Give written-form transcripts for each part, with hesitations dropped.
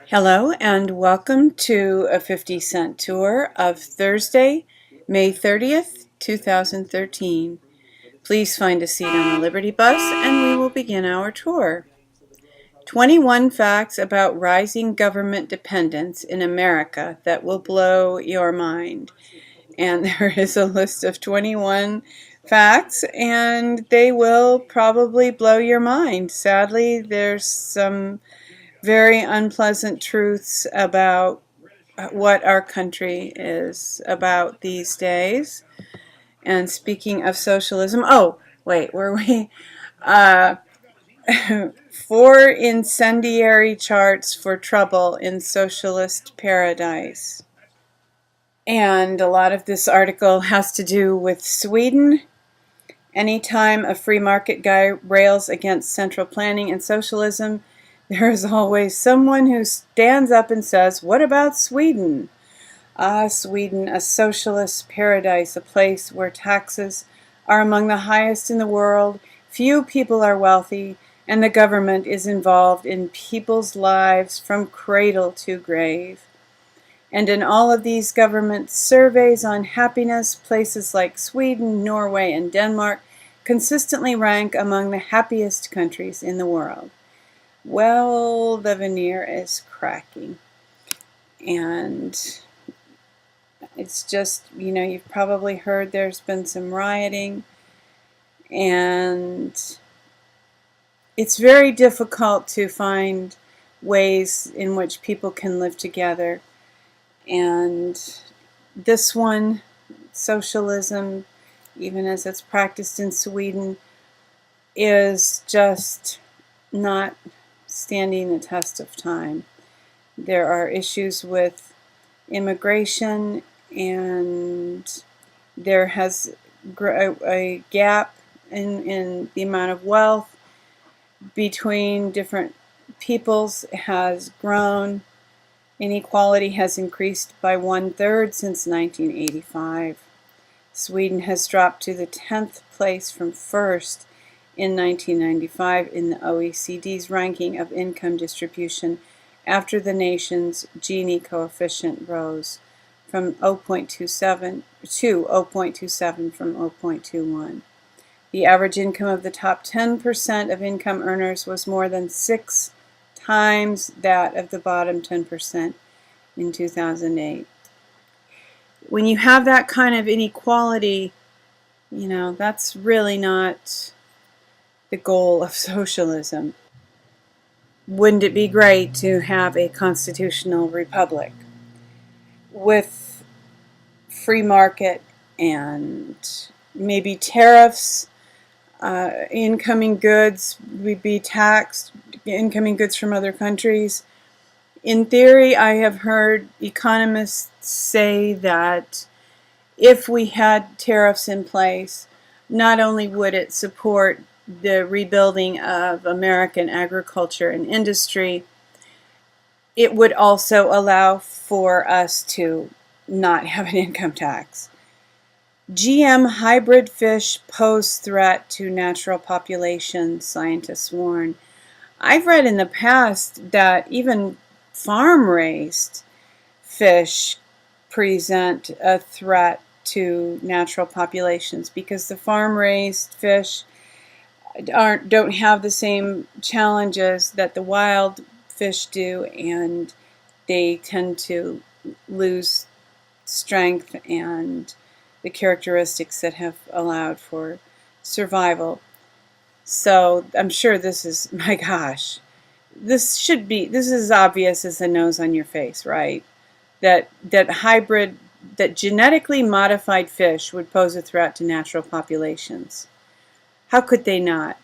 Hello and welcome to a 50-cent tour of Thursday, May 30th, 2013. Please find a seat on the Liberty Bus and we will begin our tour. 21 facts about rising government dependence in America that will blow your mind. And there is a list of 21 facts and they will probably blow your mind. Sadly, there's some very unpleasant truths about what our country is about these days. And speaking of socialism, oh, wait, were we? 4 incendiary charts for trouble in socialist paradise. And a lot of this article has to do with Sweden. Anytime a free market guy rails against central planning and socialism, there is always someone who stands up and says, "What about Sweden?" Ah, Sweden, a socialist paradise, a place where taxes are among the highest in the world, few people are wealthy, and the government is involved in people's lives from cradle to grave. And in all of these government surveys on happiness, places like Sweden, Norway, and Denmark consistently rank among the happiest countries in the world. Well, the veneer is cracking. And it's just, you've probably heard there's been some rioting. And it's very difficult to find ways in which people can live together. And this one, socialism, even as it's practiced in Sweden, is just not standing the test of time. There are issues with immigration, and there has a gap in the amount of wealth between different peoples has grown. Inequality has increased by 1/3 since 1985. Sweden has dropped to the 10th place from first in 1995 in the OECD's ranking of income distribution after the nation's Gini coefficient rose from 0.27 to 0.27 from 0.21. The average income of the top 10% of income earners was more than 6 times that of the bottom 10% in 2008. When you have that kind of inequality, that's really not the goal of socialism. Wouldn't it be great to have a constitutional republic with free market and maybe tariffs? Incoming goods would be taxed, incoming goods from other countries. In theory, I have heard economists say that if we had tariffs in place, not only would it support the rebuilding of American agriculture and industry, it would also allow for us to not have an income tax. GM hybrid fish pose threat to natural populations, scientists warn. I've read in the past that even farm-raised fish present a threat to natural populations because the farm-raised fish don't have the same challenges that the wild fish do, and they tend to lose strength and the characteristics that have allowed for survival. So I'm sure this is, my gosh, this is as obvious as the nose on your face, right? That genetically modified fish would pose a threat to natural populations. How could they not?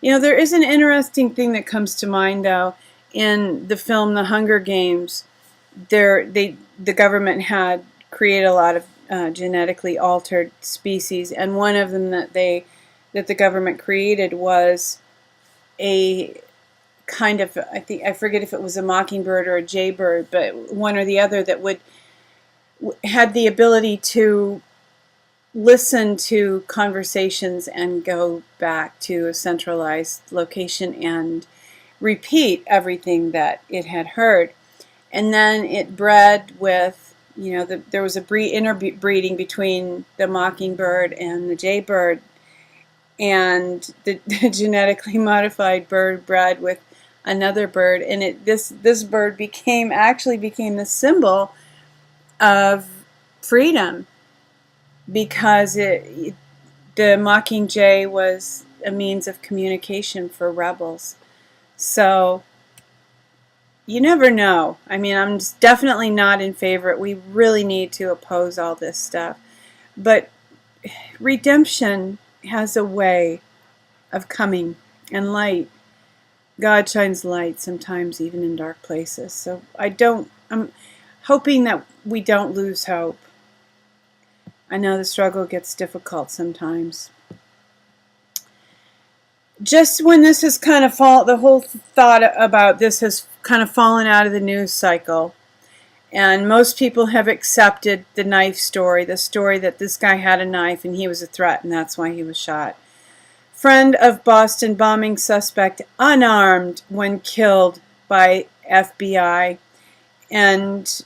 There is an interesting thing that comes to mind, though. In the film The Hunger Games, the government had created a lot of genetically altered species, and one of them that the government created was a kind of, I forget if it was a mockingbird or a jaybird, but one or the other that had the ability to listen to conversations and go back to a centralized location and repeat everything that it had heard. And then it bred with, there was a interbreeding between the mockingbird and the jaybird, and the genetically modified bird bred with another bird, and this bird actually became the symbol of freedom, because the mockingjay was a means of communication for rebels. So you never know. I mean, I'm definitely not in favor. We really need to oppose all this stuff. But redemption has a way of coming, and light. God shines light sometimes even in dark places. So I'm hoping that we don't lose hope. I know the struggle gets difficult sometimes. Just when this has kind of the whole thought about this has kind of fallen out of the news cycle, and most people have accepted the knife story, the story that this guy had a knife and he was a threat and that's why he was shot. Friend of Boston bombing suspect unarmed when killed by FBI, and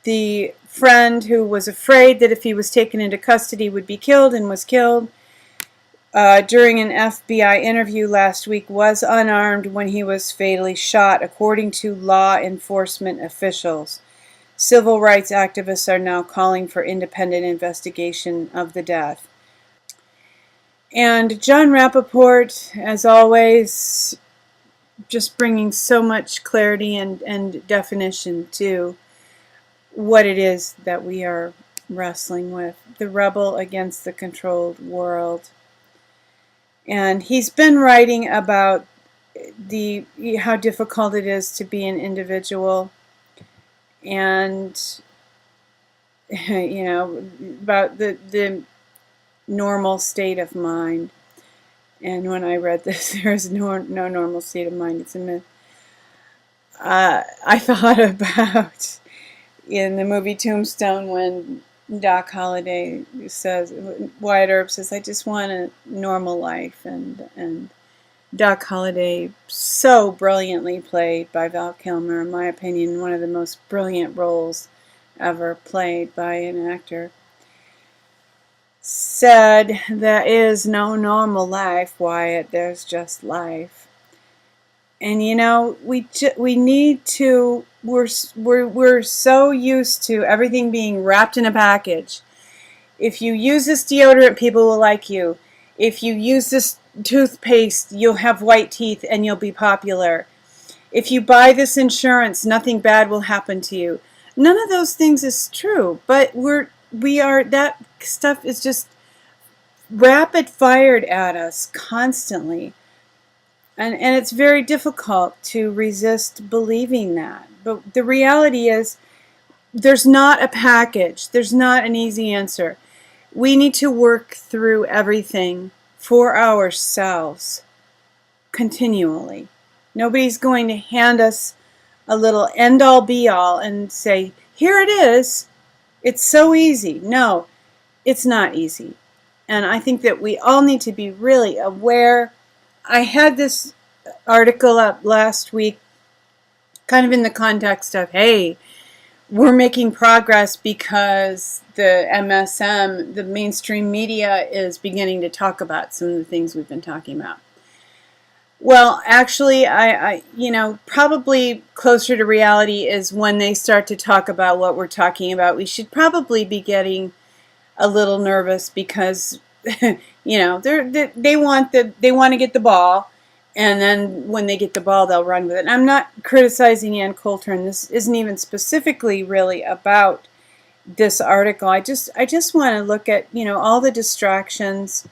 the friend who was afraid that if he was taken into custody would be killed and was killed during an FBI interview last week was unarmed when he was fatally shot, according to law enforcement officials. Civil rights activists are now calling for independent investigation of the death. And John Rappaport, as always, just bringing so much clarity and definition to what it is that we are wrestling with. The rebel against the controlled world. And he's been writing about how difficult it is to be an individual, and about the normal state of mind. And when I read this, there is no normal state of mind. It's a myth. I thought about in the movie Tombstone when Doc Holliday says, Wyatt Earp says, I just want a normal life, and Doc Holliday, so brilliantly played by Val Kilmer, in my opinion, one of the most brilliant roles ever played by an actor, said, there is no normal life, Wyatt, there's just life. And we need to, we're so used to everything being wrapped in a package. If you use this deodorant, people will like you. If you use this toothpaste, you'll have white teeth and you'll be popular. If you buy this insurance, nothing bad will happen to you. None of those things is true, but that stuff is just rapid fired at us constantly. And it's very difficult to resist believing that. But the reality is, there's not a package. There's not an easy answer. We need to work through everything for ourselves continually. Nobody's going to hand us a little end-all be-all and say, here it is. It's so easy. No, it's not easy. And I think that we all need to be really aware. I had this article up last week kind of in the context of, hey, we're making progress because the MSM, the mainstream media, is beginning to talk about some of the things we've been talking about. Well, actually, I probably closer to reality is when they start to talk about what we're talking about. We should probably be getting a little nervous because, they want to get the ball. And then when they get the ball, they'll run with it. And I'm not criticizing Ann Coulter, and this isn't even specifically really about this article. I just want to look at, all the distractions.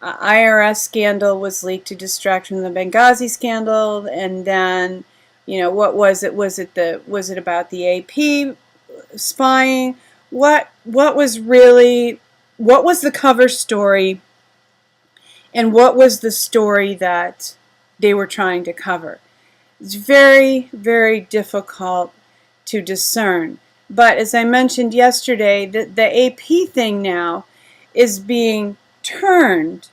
IRS scandal was leaked to distract from the Benghazi scandal, and then, what was it? Was it about the AP spying? What was the cover story, and what was the story that they were trying to cover? It's very, very difficult to discern. But as I mentioned yesterday, the AP thing now is being turned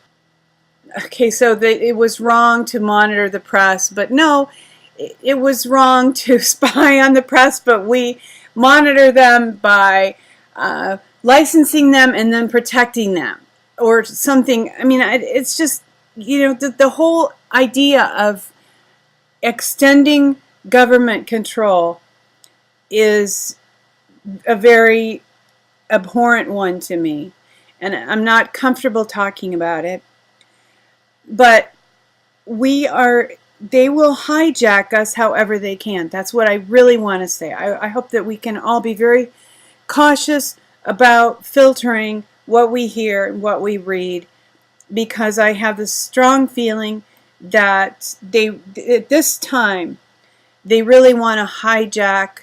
okay, so it was wrong to monitor the press, but no, it was wrong to spy on the press, but we monitor them by licensing them and then protecting them or something. I mean, it's just, the whole idea of extending government control is a very abhorrent one to me, and I'm not comfortable talking about it, but they will hijack us however they can. That's what I really want to say. I hope that we can all be very cautious about filtering what we hear and what we read, because I have this strong feeling that at this time, they really want to hijack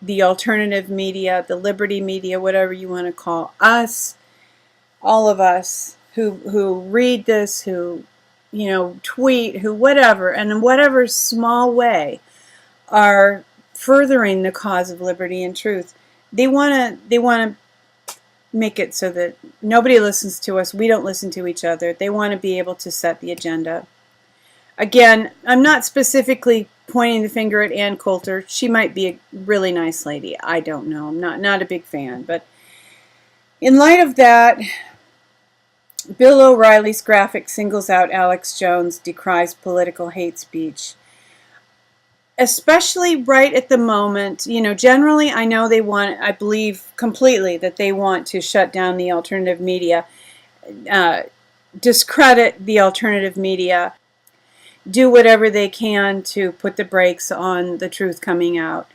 the alternative media, the liberty media, whatever you want to call us, all of us who read this, who tweet, who whatever, and in whatever small way are furthering the cause of liberty and truth. They want to make it so that nobody listens to us, we don't listen to each other. They want to be able to set the agenda. Again, I'm not specifically pointing the finger at Ann Coulter. She might be a really nice lady. I don't know. I'm not a big fan. But in light of that, Bill O'Reilly's graphic singles out Alex Jones, decries political hate speech. Especially right at the moment, generally I know I believe completely that they want to shut down the alternative media, discredit the alternative media, do whatever they can to put the brakes on the truth coming out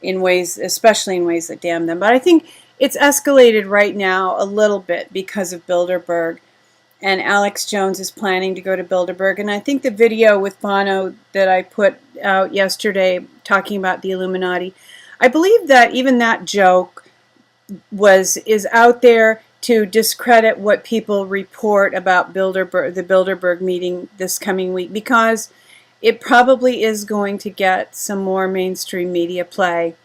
in ways, especially in ways that damn them. But I think it's escalated right now a little bit because of Bilderberg, and Alex Jones is planning to go to Bilderberg. And I think the video with Bono that I put out yesterday talking about the Illuminati, I believe that even that joke is out there to discredit what people report about the Bilderberg meeting this coming week, because it probably is going to get some more mainstream media play,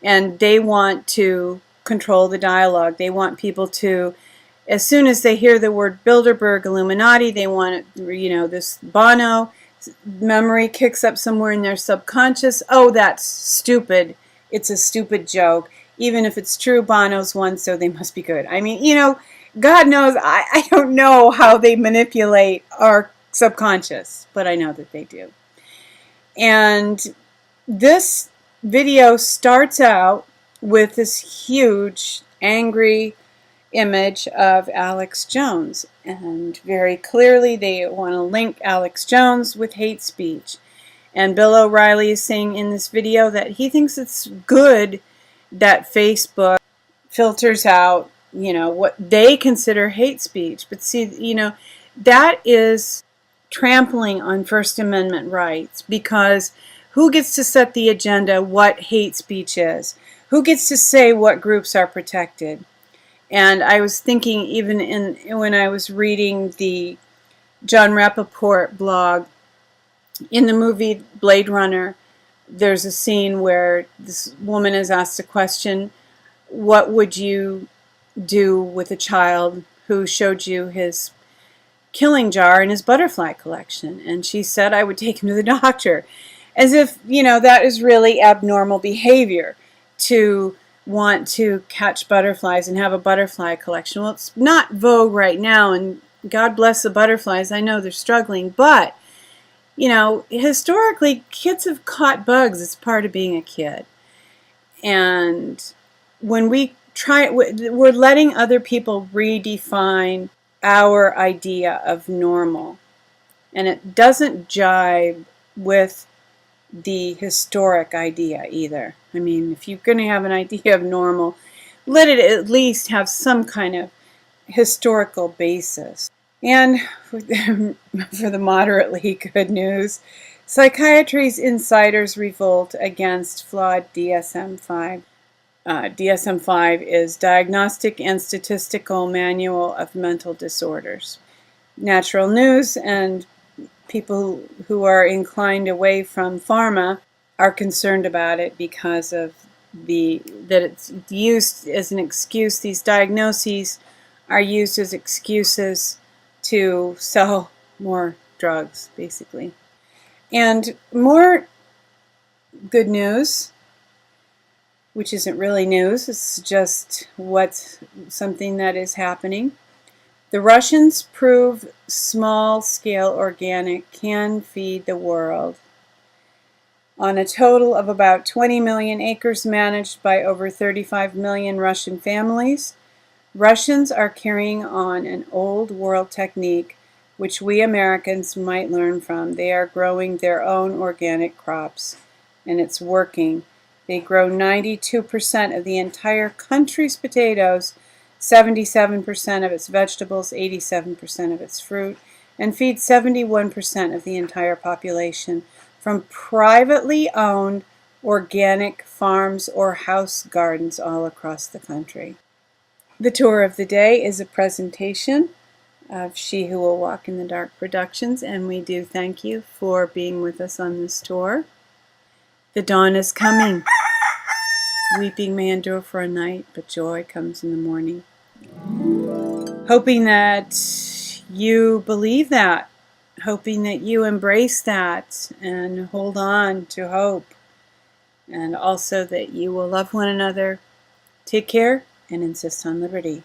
and they want to control the dialogue. They want people to, as soon as they hear the word Bilderberg, Illuminati, they want this Bono memory kicks up somewhere in their subconscious. Oh, that's stupid. It's a stupid joke. Even if it's true, Bono's one, so they must be good. I mean, God knows, I don't know how they manipulate our subconscious, but I know that they do. And this video starts out with this huge, angry image of Alex Jones. And very clearly they want to link Alex Jones with hate speech. And Bill O'Reilly is saying in this video that he thinks it's good that Facebook filters out, what they consider hate speech. But see, that is trampling on First Amendment rights, because who gets to set the agenda what hate speech is? Who gets to say what groups are protected? And I was thinking, even when I was reading the John Rappaport blog, in the movie Blade Runner, there's a scene where this woman is asked a question, what would you do with a child who showed you his killing jar and his butterfly collection? And she said, I would take him to the doctor. As if, that is really abnormal behavior, to want to catch butterflies and have a butterfly collection. Well, it's not vogue right now, and God bless the butterflies. I know they're struggling, but historically, kids have caught bugs. It's part of being a kid. And when we're letting other people redefine our idea of normal. And it doesn't jibe with the historic idea either. I mean, if you're going to have an idea of normal, let it at least have some kind of historical basis. And for the moderately good news, Psychiatry's insiders revolt against flawed DSM-5. DSM-5 is Diagnostic and Statistical Manual of Mental Disorders. Natural News and people who are inclined away from pharma are concerned about it because of that it's used as an excuse. These diagnoses are used as excuses to sell more drugs, basically. And more good news, which isn't really news, it's just something that is happening. The Russians prove small-scale organic can feed the world. On a total of about 20 million acres managed by over 35 million Russian families, Russians are carrying on an old world technique which we Americans might learn from. They are growing their own organic crops, and it's working. They grow 92% of the entire country's potatoes, 77% of its vegetables, 87% of its fruit, and feed 71% of the entire population from privately owned organic farms or house gardens all across the country. The tour of the day is a presentation of She Who Will Walk in the Dark Productions, and we do thank you for being with us on this tour. The dawn is coming. Weeping may endure for a night, but joy comes in the morning. Hoping that you believe that, hoping that you embrace that and hold on to hope, and also that you will love one another, take care, and insist on liberty.